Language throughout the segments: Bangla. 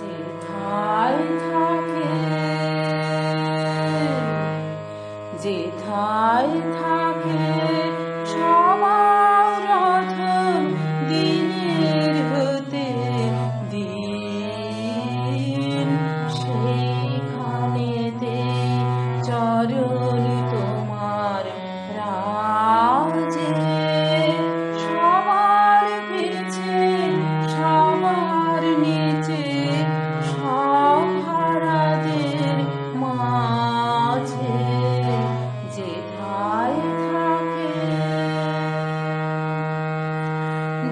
যেথায় থাকে যেথায় থাকে সবার প্রথম দিনের হতে দিন সেইখানেতে চরণ তোমার রাজে সবার পিছে সবার নিচে সব হারাদের মাঝে যেথায় থাকে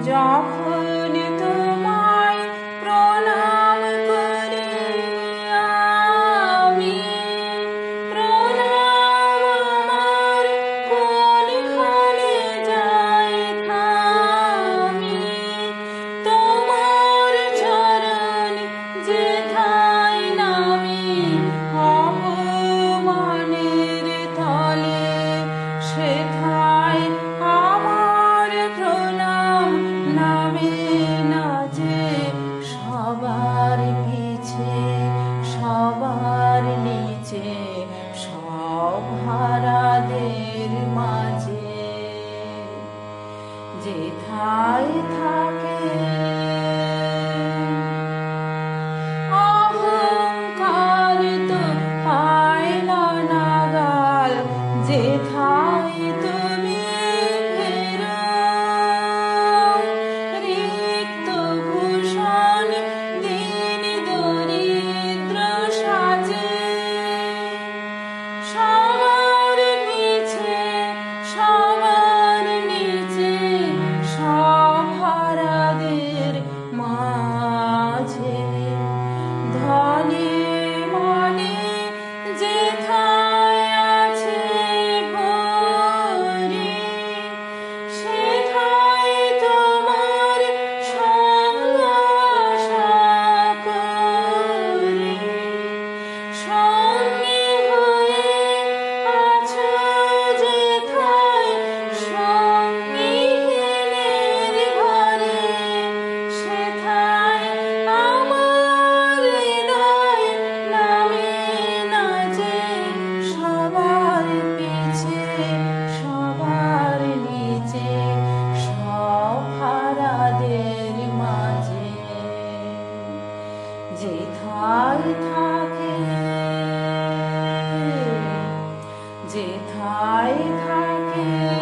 যখন তোমায় প্রণাম করি আমি প্রণাম আমার কোনখানে যায় থামি তোমার চরণ যেথায় নামি অপমানের তলে সেথায় আমার প্রণাম নামে না যে সবার পিছে সবার নিচে সব হারাদের মাঝে যেথায় থাকে অহংকার তো পায় না নাগাল যেথায় তুমি ফেরো রিক্ত ভূষণ দীন দরিদ্র সাজে সবার পিছে সবার নিচে সব হারাদের মাঝে ধনে মনে যেথায় আছে ভরি সেথায় তোমার সঙ্গ আশা করি সঙ্গী হয়ে আছো যেথায় সঙ্গীহীনের ঘরে সেথায় আমার হৃদয় নামে না যে সবার পিছে সবার নিচে সব হারাদের মাঝে যেথায় থাকে যেথায় থাকে